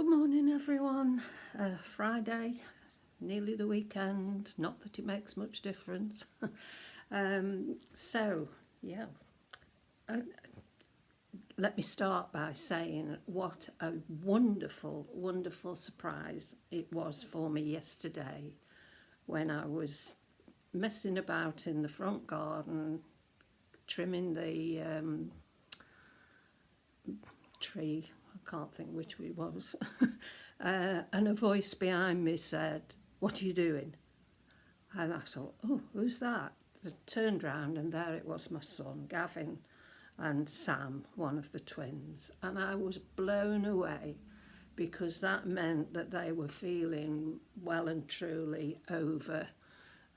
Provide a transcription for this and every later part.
Good morning everyone. Friday, nearly the weekend, not that it makes much difference. So yeah, uh, let me start by saying what a wonderful surprise it was for me yesterday when I was messing about in the front garden, trimming the tree. I can't think which it was. And a voice behind me said, "What are you doing?" And I thought, "Oh, who's that?" I turned round and there it was, my son, Gavin, and Sam, one of the twins. And I was blown away because that meant that they were feeling well and truly over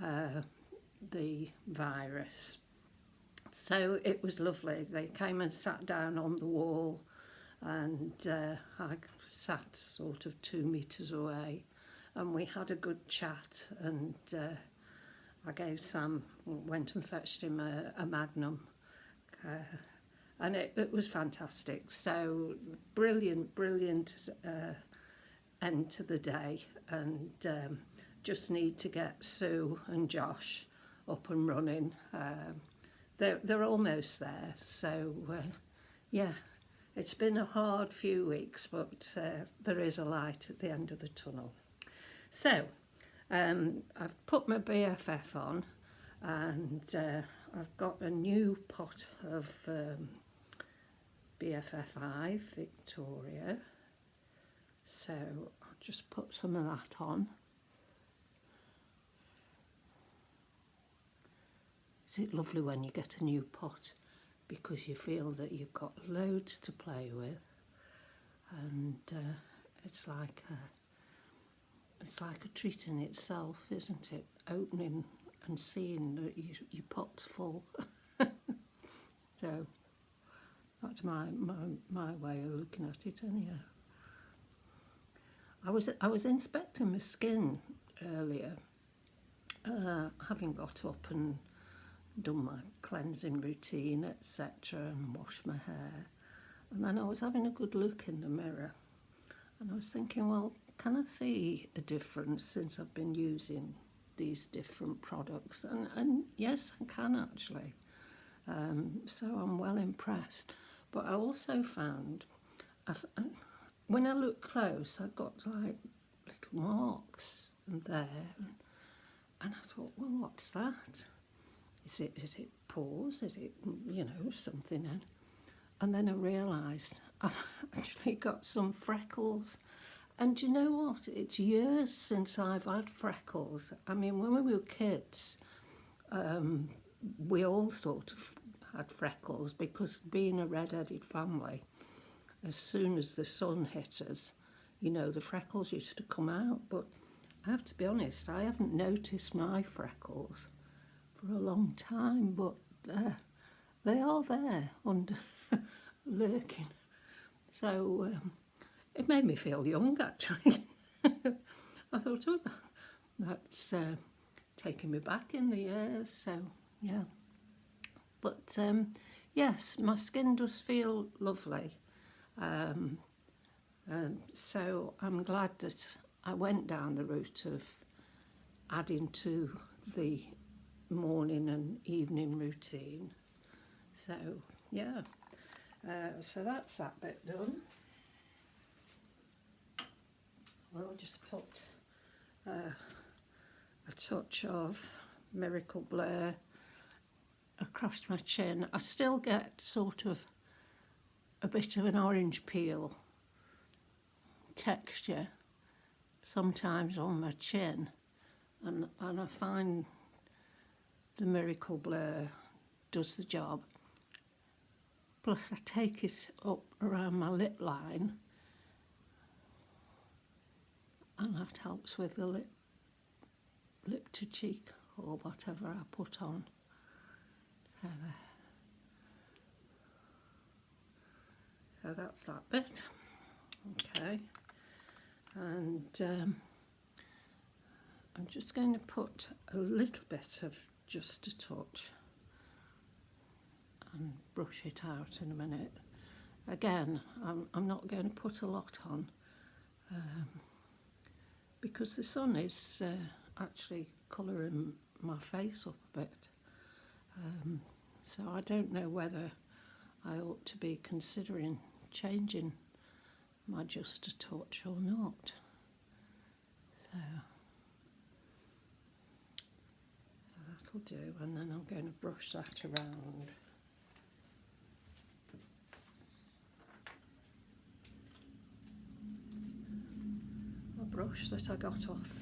the virus. So it was lovely. They came and sat down on the wall, and I sat sort of 2 metres away, and we had a good chat, and I gave Sam, went and fetched him a Magnum, and it was fantastic. So brilliant end to the day, and just need to get Sue and Josh up and running. They're almost there, so yeah. It's been a hard few weeks, but there is a light at the end of the tunnel. So, I've put my BFF on, and I've got a new pot of BFF5 Victoria. So, I'll just put some of that on. Is it lovely when you get a new pot? Because you feel that you've got loads to play with, and it's like a treat in itself, isn't it? Opening and seeing that your pot's full. So that's my way of looking at it anyhow. I was inspecting my skin earlier, having got up and done my cleansing routine, etc., and washed my hair, and then I was having a good look in the mirror, and I was thinking, well, can I see a difference since I've been using these different products? And yes, I can actually. So I'm well impressed. But I also found, when I look close, I've got like little marks there, and I thought, well, what's that? Is it pores? Is it, something? And then I realised I've actually got some freckles. And do you know what? It's years since I've had freckles. I mean, when we were kids, we all sort of had freckles because being a red-headed family, as soon as the sun hit us, the freckles used to come out. But I have to be honest, I haven't noticed my freckles for a long time, but they are there under lurking. So it made me feel young, actually. I thought, oh, that's taking me back in the years. So yeah, but yes, my skin does feel lovely. So I'm glad that I went down the route of adding to the morning and evening routine. So yeah, so that's that bit done. We'll just put a touch of Miracle Blur across my chin. I still get sort of a bit of an orange peel texture sometimes on my chin, and I find the Miracle Blur does the job. Plus I take it up around my lip line, and that helps with the lip to cheek or whatever I put on. So that's that bit. Okay, and I'm just going to put a little bit of just a touch and brush it out in a minute. Again, I'm not going to put a lot on. because the sun is actually colouring my face up a bit. So I don't know whether I ought to be considering changing my Just a Touch or not. So that'll do, and then I'm going to brush that around. A brush that I got off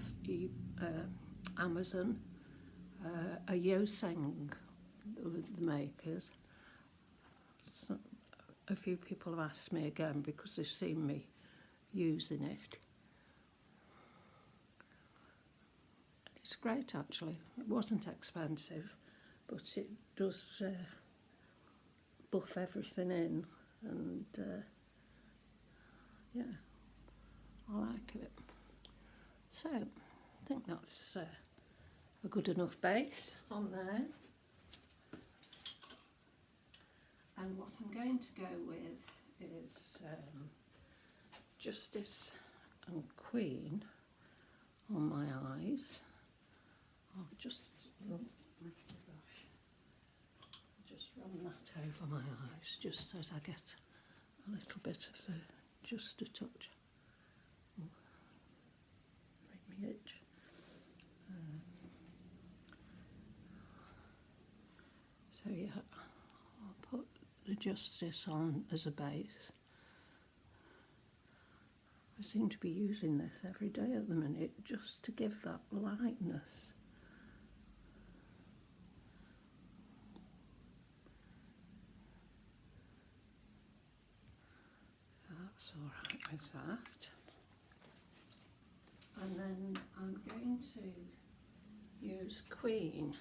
Amazon, a Yoseng, the makers. So a few people have asked me again because they've seen me using it. It's great actually. It wasn't expensive, but it does buff everything in, and yeah, I like it. So I think that's a good enough base on there. And what I'm going to go with is Justice and Queen on my eyes. I'll just run that over my eyes, just so that I get a little bit of the Just a Touch. Make me itch. So yeah, I'll put the Justice on as a base. I seem to be using this every day at the minute, just to give that lightness. That's all right with that. And then I'm going to use Queen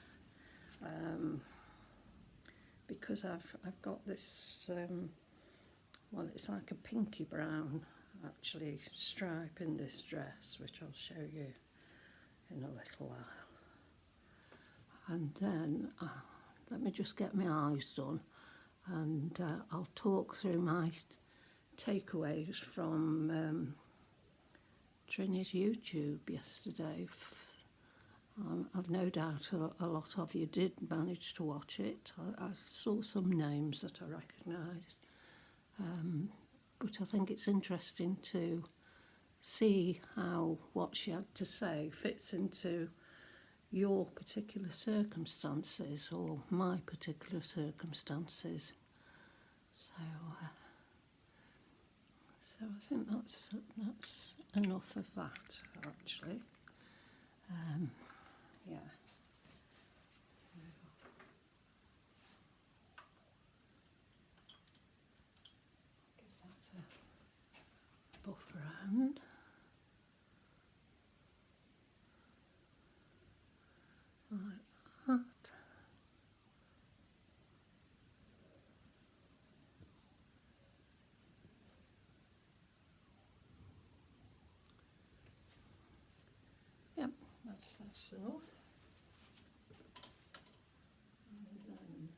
because I've got this, well, it's like a pinky brown actually stripe in this dress, which I'll show you in a little while. And then let me just get my eyes done, and I'll talk through my takeaways from Trinny's YouTube yesterday. I've no doubt a lot of you did manage to watch it. I saw some names that I recognised, but I think it's interesting to see how what she had to say fits into your particular circumstances or my particular circumstances. So I think that's enough of that, actually. Yeah. Give that a buff around. Like that. Yep, that's enough. And then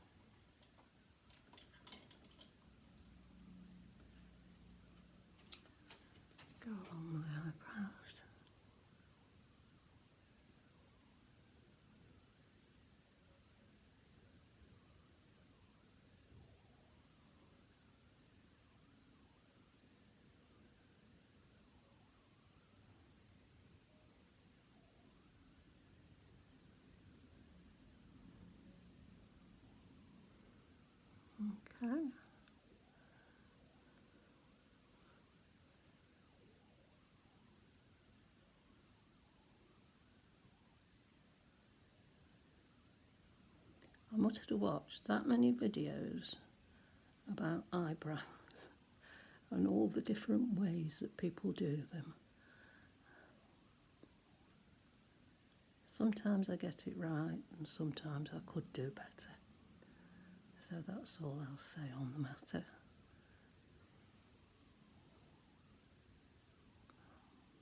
go on my eyebrows. Okay. I must have watched that many videos about eyebrows and all the different ways that people do them. Sometimes I get it right and sometimes I could do better. So that's all I'll say on the matter.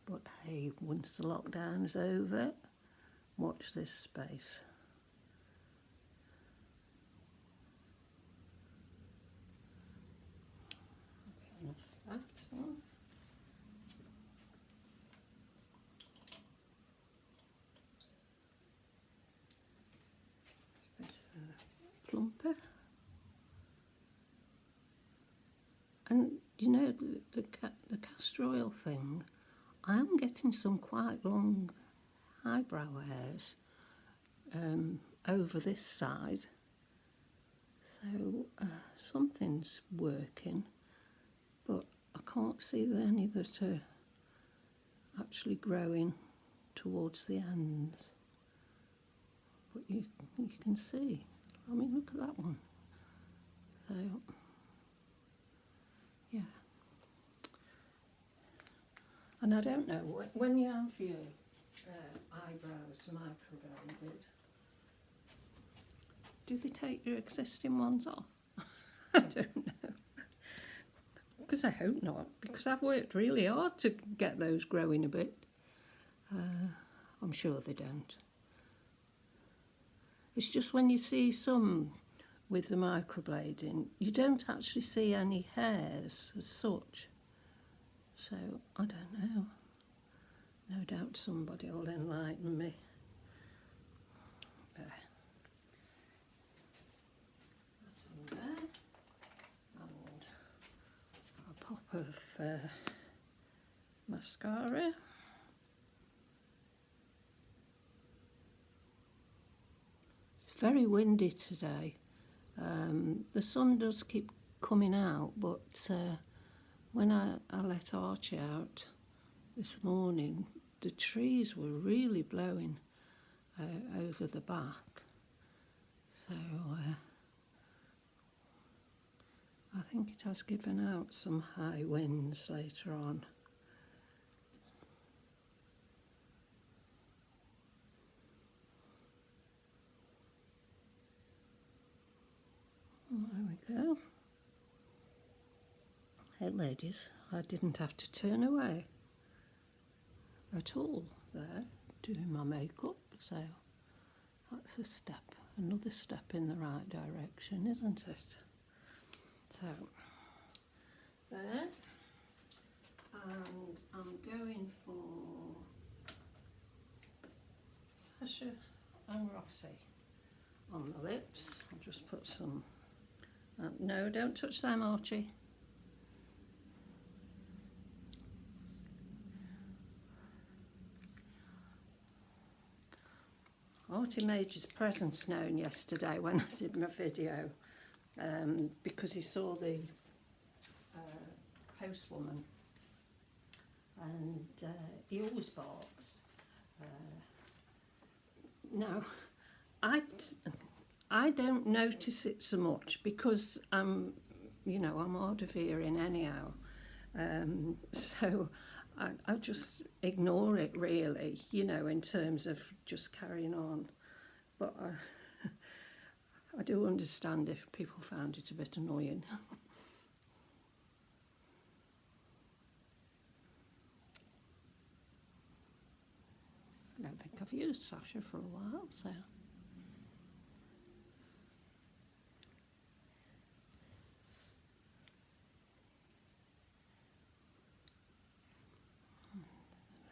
But hey, once the lockdown's over, watch this space. That's enough of that one. And you know, the castor oil thing, I am getting some quite long eyebrow hairs over this side. So something's working, but I can't see any that are actually growing towards the ends. But you can see. I mean, look at that one. So, yeah. And I don't know, when you have your eyebrows microbladed, do they take your existing ones off? I don't know. Because I hope not, because I've worked really hard to get those growing a bit. I'm sure they don't. It's just when you see some with the microblading, you don't actually see any hairs as such. So, I don't know. No doubt somebody will enlighten me. There. That's in there. And a pop of mascara. It's very windy today. The sun does keep coming out, but when I let Archie out this morning, the trees were really blowing over the back. So I think it has given out some high winds later on. There we go. Hey ladies, I didn't have to turn away at all there doing my makeup, so that's a step, another step in the right direction, isn't it? So there, and I'm going for Sasha and Rossi on the lips. I'll just put some, no, don't touch them, Archie. Archie made his presence known yesterday when I did my video, because he saw the postwoman, and he always barks. Now, I don't notice it so much because I'm hard of hearing anyhow, so I just ignore it really, in terms of just carrying on. But I do understand if people found it a bit annoying. I don't think I've used Sasha for a while, so. A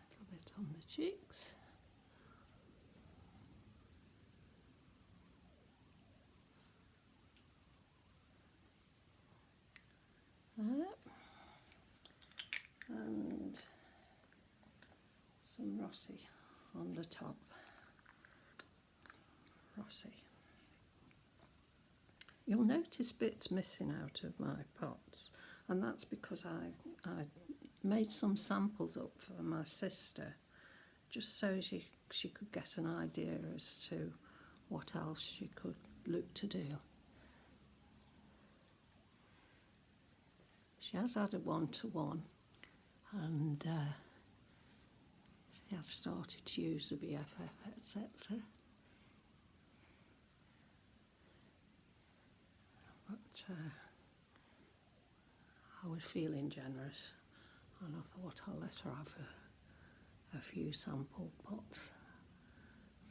little bit on the cheeks. There. And some Rossi on the top. Rossi. You'll notice bits missing out of my pots, and that's because I made some samples up for my sister, just so she could get an idea as to what else she could look to do. She has had a one-to-one, and she has started to use the BFF, etc. But I was feeling generous, and I thought I'll let her have a few sample pots.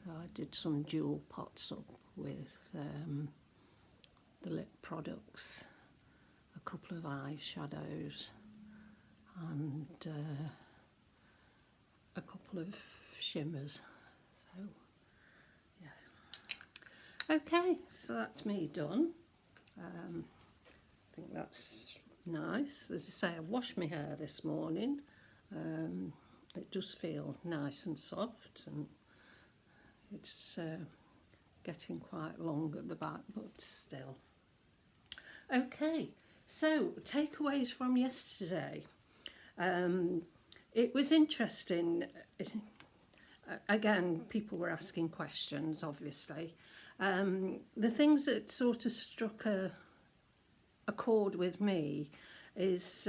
So I did some dual pots up with the lip products, a couple of eyeshadows, and a couple of shimmers. So yeah. Okay, so that's me done. I think that's nice. As I say, I've washed my hair this morning. It does feel nice and soft, and it's getting quite long at the back, but still. Okay, so takeaways from yesterday. It was interesting. Again, people were asking questions, obviously. The things that sort of struck a chord with me is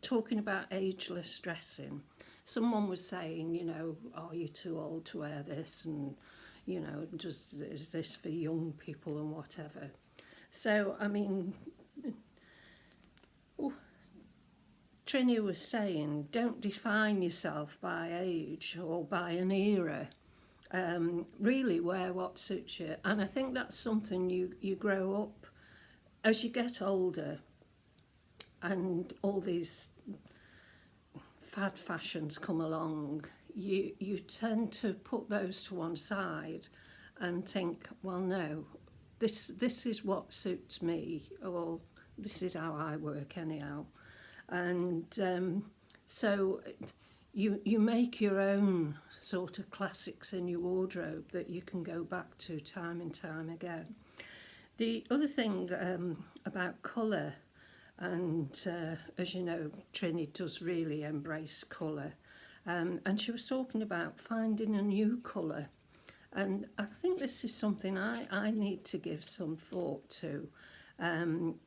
talking about ageless dressing. Someone was saying, you know, are you too old to wear this? And, you know, is this for young people and whatever? So, I mean, Trinny was saying, don't define yourself by age or by an era. Really wear what suits you. And I think that's something you grow up, as you get older, and all these fad fashions come along, you tend to put those to one side and think, well, no, this is what suits me, or this is how I work anyhow. And so you make your own sort of classics in your wardrobe that you can go back to time and time again. The other thing about colour, and as you know, Trinny does really embrace colour, and she was talking about finding a new colour, and I think this is something I need to give some thought to.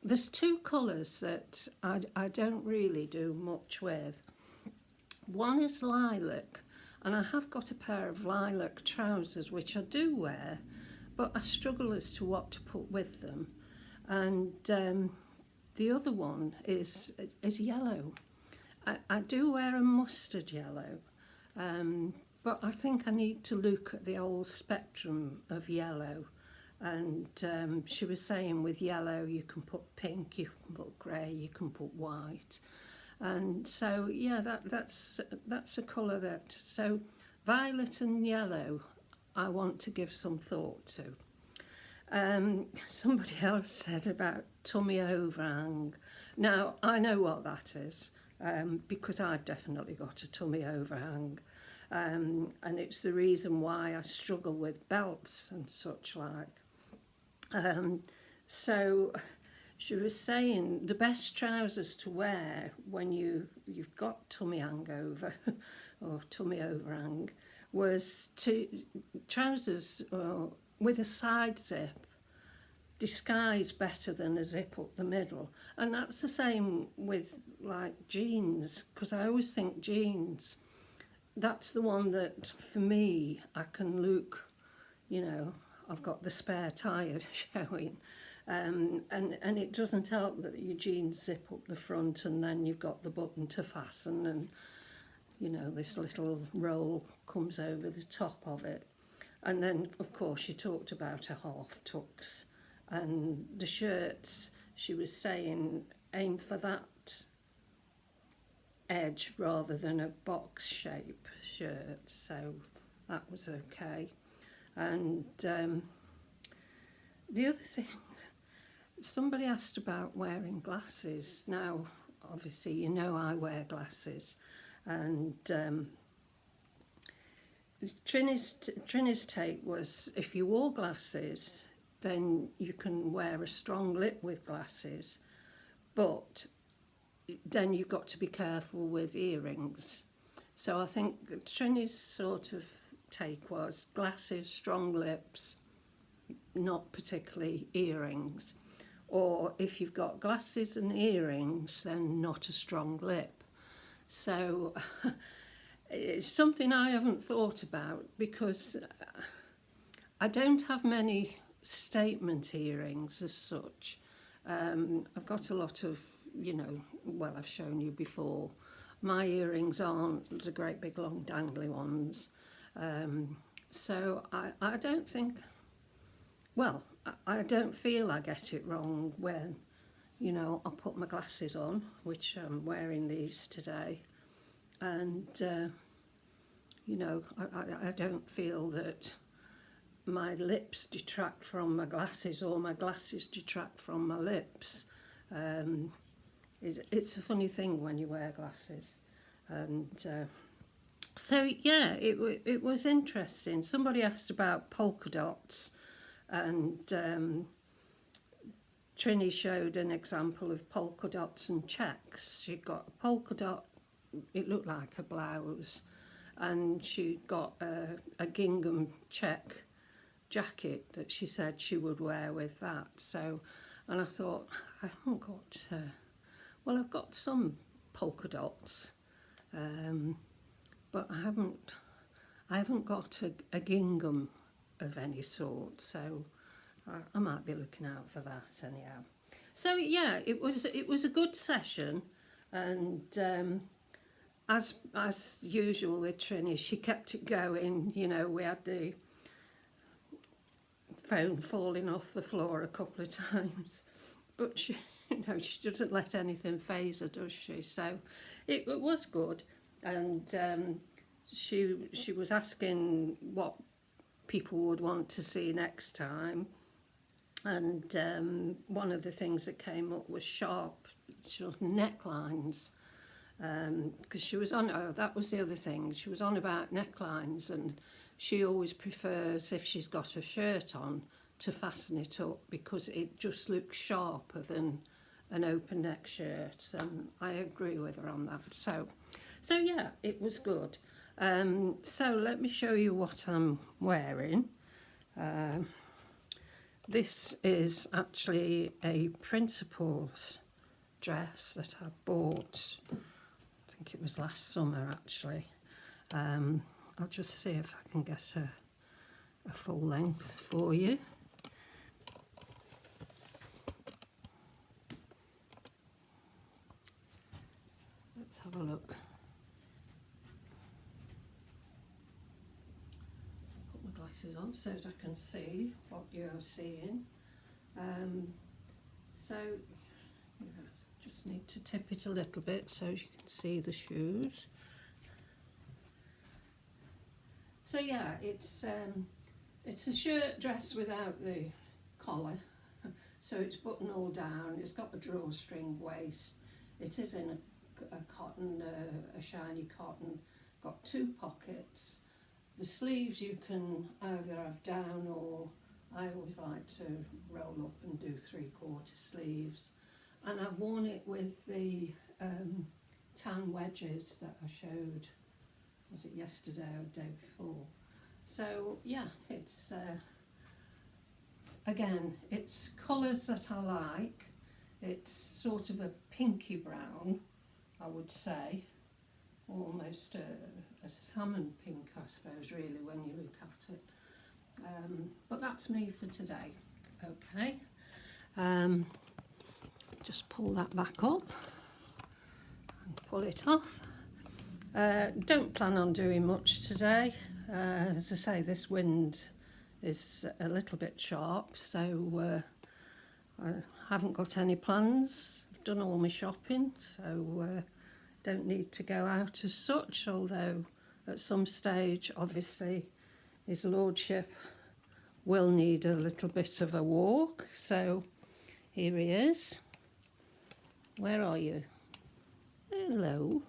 There's two colours that I don't really do much with. One is lilac, and I have got a pair of lilac trousers which I do wear, but I struggle as to what to put with them. And the other one is yellow. I do wear a mustard yellow, but I think I need to look at the whole spectrum of yellow. And she was saying with yellow you can put pink, you can put grey, you can put white. And so yeah, that's a colour that, so violet and yellow I want to give some thought to. Somebody else said about tummy overhang. Now I know what that is, because I've definitely got a tummy overhang, and it's the reason why I struggle with belts and such like. So she was saying the best trousers to wear when you've got tummy hangover or tummy overhang was trousers with a side zip disguise better than a zip up the middle. And that's the same with like jeans, because I always think jeans, that's the one that for me I can look, you know, I've got the spare tyre showing, and it doesn't help that your jeans zip up the front and then you've got the button to fasten, and you know this little roll comes over the top of it. And then of course she talked about her half tucks, and the shirts she was saying aim for that edge rather than a box shape shirt, so that was okay. And the other thing, somebody asked about wearing glasses. Now, obviously, you know I wear glasses, and Trinny's take was if you wore glasses, then you can wear a strong lip with glasses, but then you've got to be careful with earrings. So I think Trinny's sort of take was glasses, strong lips, not particularly earrings. Or if you've got glasses and earrings, then not a strong lip. So it's something I haven't thought about, because I don't have many statement earrings as such. I've got a lot of, you know, well, I've shown you before. My earrings aren't the great big long dangly ones. So I don't think, well, I don't feel I get it wrong when, you know, I put my glasses on, which I'm wearing these today, and, you know, I don't feel that my lips detract from my glasses or my glasses detract from my lips. It's a funny thing when you wear glasses. And so, yeah, it was interesting. Somebody asked about polka dots, and Trinny showed an example of polka dots and checks. She'd got a polka dot, it looked like a blouse, and she got a gingham check jacket that she said she would wear with that. So, and I thought, I haven't got, well, I've got some polka dots, but I haven't got a gingham of any sort. So I might be looking out for that anyhow. So yeah, it was a good session, and as usual with Trinny, she kept it going. You know, we had the phone falling off the floor a couple of times, but she, you know, she doesn't let anything faze her, does she? So it was good, and she was asking what people would want to see next time, and one of the things that came up was sharp necklines, because she was on, oh, that was the other thing, she was on about necklines, and she always prefers, if she's got a shirt on, to fasten it up because it just looks sharper than an open neck shirt, and I agree with her on that. So yeah, it was good. So let me show you what I'm wearing. This is actually a principal's dress that I bought, I think it was last summer actually. I'll just see if I can get a full length for you. Let's have a look. Put my glasses on so as I can see what you're seeing. So yeah, just need to tip it a little bit so you can see the shoes. So yeah, it's a shirt dress without the collar, so it's button all down. It's got a drawstring waist. It is in a cotton, a shiny cotton. Got 2 pockets. The sleeves you can either have down, or I always like to roll up and do 3/4 sleeves. And I've worn it with the tan wedges that I showed, was it yesterday or the day before. So yeah, it's again, it's colours that I like. It's sort of a pinky brown, I would say, almost a salmon pink, I suppose, really, when you look at it. But that's me for today. Okay, just pull that back up and pull it off. Don't plan on doing much today. As I say, this wind is a little bit sharp, so I haven't got any plans. I've done all my shopping, so don't need to go out as such, although at some stage, obviously, his lordship will need a little bit of a walk. So here he is. Where are you? Hello.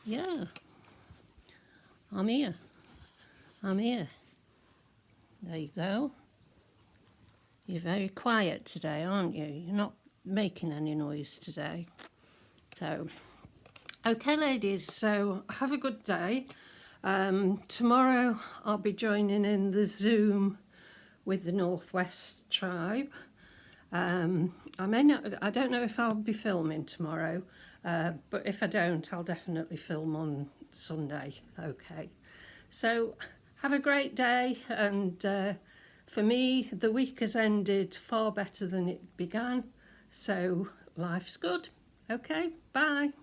Yeah, I'm here. There you go. You're very quiet today, aren't you? You're not making any noise today. So, okay ladies, so have a good day. Tomorrow I'll be joining in the Zoom with the Northwest tribe. I don't know if I'll be filming tomorrow, but if I don't, I'll definitely film on Sunday. Okay, so have a great day, and for me the week has ended far better than it began, so life's good. Okay, bye.